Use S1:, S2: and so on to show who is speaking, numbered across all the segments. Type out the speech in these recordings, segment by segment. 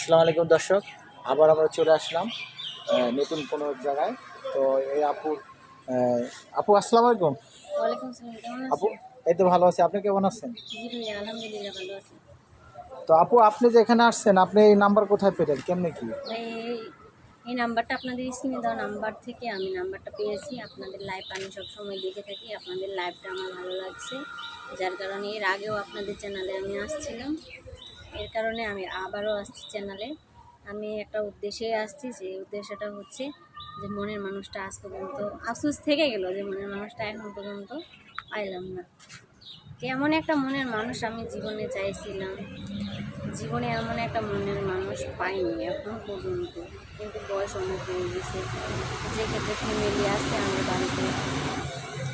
S1: আসসালামু আলাইকুম দর্শক, আবার আমরা চলে আসলাম নতুন কোনো জায়গায়। তো এই আপু আসসালামু আলাইকুম।
S2: ওয়ালাইকুম আসসালাম, কেমন
S1: আপু
S2: আছেন?
S1: এই তো ভালো আছি, আপনি কেমন আছেন?
S2: জি ভাইয়া, আলহামদুলিল্লাহ ভালো আছি।
S1: তো আপু আপনি যে এখানে আসছেন, আপনি এই নাম্বার কোথায় পেলেন, কেমনে কি?
S2: ভাই, এই নাম্বারটা আপনাদের স্ক্রিনে দেওয়া নাম্বার থেকে আমি নাম্বারটা পেয়েছি। আপনাদের লাইভ আমি সবসময় দেখে থাকি, আপনাদের লাইভটা আমার ভালো লাগছে, যার কারণে এর আগেও আপনাদের চ্যানেলে আমি আসছিলাম। এর কারণে আমি আবারও আসছি চ্যানেলে। আমি একটা উদ্দেশ্যে আসছি, যে উদ্দেশ্যটা হচ্ছে যে মনের মানুষটা আজ পর্যন্ত আফসোস থেকে গেল, যে মনের মানুষটা এখন পর্যন্ত পাইলাম না। এমন একটা মনের মানুষ আমি জীবনে চাইছিলাম, জীবনে এমন একটা মনের মানুষ পাইনি এখন পর্যন্ত। কিন্তু বয়স অনেক হয়ে গেছে, যে ক্ষেত্রে ফ্যামিলি আছে আমার বাড়িতে,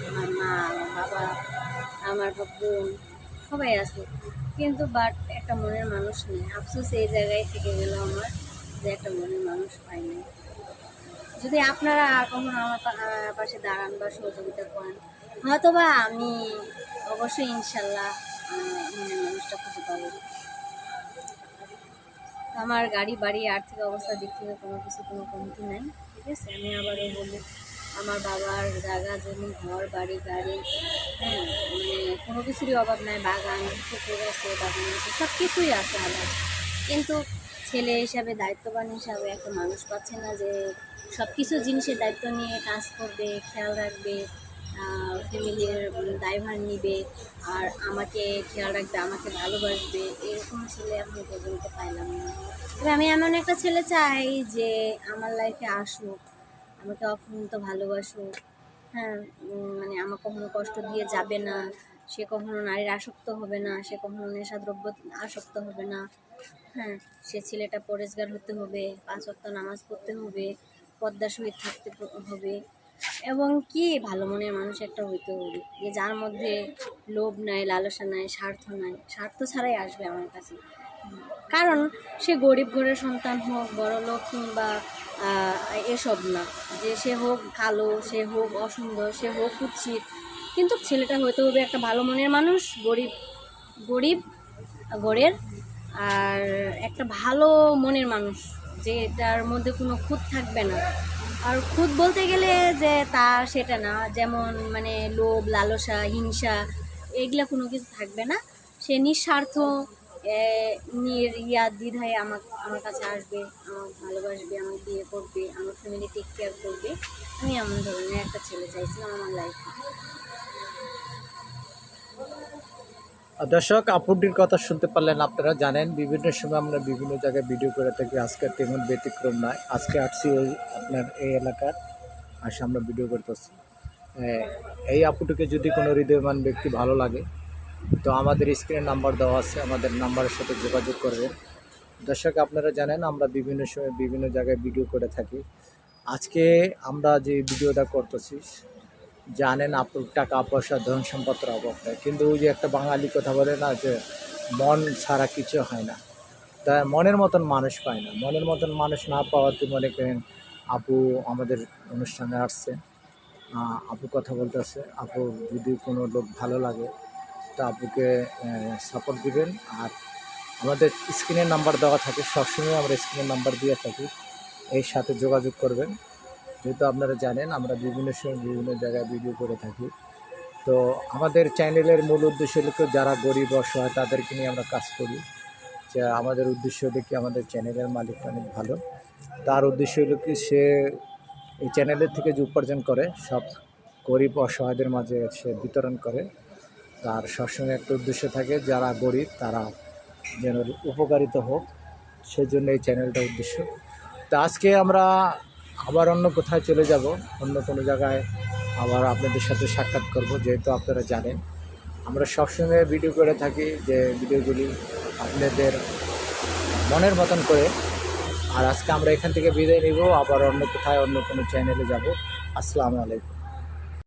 S2: আমার মা, আমার বাবা, আমার বোন সবাই আছে, কিন্তু বাট একটা মনের মানুষ নেই। আফসোস এই জায়গায় থেকে গেল আমার, যে একটা মনের মানুষ পাইনি। যদি আপনারা আর কখনো আমার পাশে দাঁড়ান বা সহযোগিতা করেন, হয়তোবা আমি অবশ্যই ইনশাল্লাহ মনের মানুষটা খুঁজে পাবো। আমার গাড়ি বাড়ি আর্থিক অবস্থার দিক থেকে কোনো কমতি নাই, ঠিক আছে। আমি আবারও বলি, আমার বাবার জায়গা জমি ঘর বাড়ি গাড়ি, হ্যাঁ, মানে কোনো কিছুরই অভাব নাই। বাগান পুকুর আছে, বাগান আছে, সব কিছুই আছে আমার। কিন্তু ছেলে হিসাবে, দায়িত্ববান হিসাবে একটা মানুষ পাচ্ছে না, যে সব কিছু জিনিসের দায়িত্ব নিয়ে কাজ করবে, খেয়াল রাখবে, ফ্যামিলির দায়ভার নিবে, আর আমাকে খেয়াল রাখবে, আমাকে ভালোবাসবে। এরকম ছেলে এখন পর্যন্ত পাইলাম না। তবে আমি এমন একটা ছেলে চাই, যে আমার লাইফে আসুক, আমাকে অফুরন্ত ভালোবাসুক, হ্যাঁ, মানে আমাকে কখনো কষ্ট দিয়ে যাবে না, সে কখনো নারীর আসক্ত হবে না, সে কখনো নেশাদ্রব্য আসক্ত হবে না, হ্যাঁ, সে ছেলেটা পরেজগার হতে হবে, 5 ওয়াক্ত নামাজ পড়তে হবে, পর্দার সহিত থাকতে হবে, এবং কি ভালো মনের মানুষ একটা হইতে হবে, যে যার মধ্যে লোভ নাই, লালসা নাই, স্বার্থ নাই, স্বার্থ ছাড়াই আসবে আমার কাছে। কারণ সে গরিব ঘরের সন্তান হোক, বড় লোক, কিংবা এসব না, যে সে হোক কালো, সে হোক অসুন্দর, সে হোক কুৎসিত, কিন্তু ছেলেটা হইতে হবে একটা ভালো মনের মানুষ, গরিব গরিব ঘরের, আর একটা ভালো মনের মানুষ, যে তার মধ্যে কোনো খুঁত থাকবে না। আর খুঁত বলতে গেলে যে তা সেটা না, যেমন মানে লোভ লালসা হিংসা এগুলা কোনো কিছু থাকবে না। সে নিঃস্বার্থ দ্বিধায় আমার কাছে আসবে, আমাকে ভালোবাসবে, আমাকে বিয়ে করবে, আমার ফ্যামিলি টেক কেয়ার করবে। আমি এমন ধরনের একটা ছেলে চাইছিলাম আমার লাইফে।
S1: দর্শক, আপুটির কথা শুনতে পারলেন, আপনারা জানেন বিভিন্ন সময় আমরা বিভিন্ন জায়গায় ভিডিও করে থাকি। আজকে তেমন ব্যতিক্রম নয়, আজকে আসছি আপনার এই এলাকার, আসে আমরা ভিডিও করতেছি। এই আপুটিকে যদি কোনো হৃদয়বান ব্যক্তি ভালো লাগে, তো আমাদের স্ক্রিনে নাম্বার দেওয়া আছে, আমাদের নাম্বারের সাথে যোগাযোগ করবেন। দর্শক, আপনারা জানেন আমরা বিভিন্ন সময় বিভিন্ন জায়গায় ভিডিও করে থাকি। আজকে আমরা যে ভিডিওটা করতেছি, জানেন আপুর টাকা পয়সা ধন সম্পদের অভাব নেই, কিন্তু ওই যে একটা বাঙালি কথা বলে না, যে মন ছাড়া কিছু হয় না। তাই মনের মতন মানুষ পায় না, মনের মতন মানুষ না পাওয়াতে মনে করেন আপু আমাদের অনুষ্ঠানে আসছে। আপু কথা বলতেছে, আপু যদি কোনো লোক ভালো লাগে তো আপুকে সাপোর্ট দিবেন। আর আমাদের স্ক্রিনের নাম্বার দেওয়া থাকে, সবসময় আমরা স্ক্রিনের নাম্বার দিয়ে থাকি, এর সাথে যোগাযোগ করবেন। যেহেতু আপনারা জানেন আমরা বিভিন্ন সময় বিভিন্ন জায়গায় ভিডিও করে থাকি। তো আমাদের চ্যানেলের মূল উদ্দেশ্য হলো যারা গরিব অসহায় তাদেরকে নিয়ে আমরা কাজ করি। যে আমাদের উদ্দেশ্য হলো কি, আমাদের চ্যানেলের মালিক অনেক ভালো, তার উদ্দেশ্য হলো কি সে এই চ্যানেলের থেকে যে উপার্জন করে সব গরিব অসহায়দের মাঝে সে বিতরণ করে। তার সবসময় একটা উদ্দেশ্য থাকে, যারা গরিব তারা যেন উপকারিত হোক, সেজন্য এই চ্যানেলটা উদ্দেশ্য। তো আজকে আমরা আবার অন্য কোথায় চলে যাব, অন্য কোনো জায়গায় আবার আপনাদের সাথে সাক্ষাৎ করব। যেহেতু আপনারা জানেন আমরা সবসময় ভিডিও করে থাকি, যে ভিডিওগুলি আপনাদের মনের মতন করে। আর আজকে আমরা এখান থেকে বিদায় নিব, আবার অন্য কোথায় অন্য কোনো চ্যানেলে যাব। আসসালামু আলাইকুম।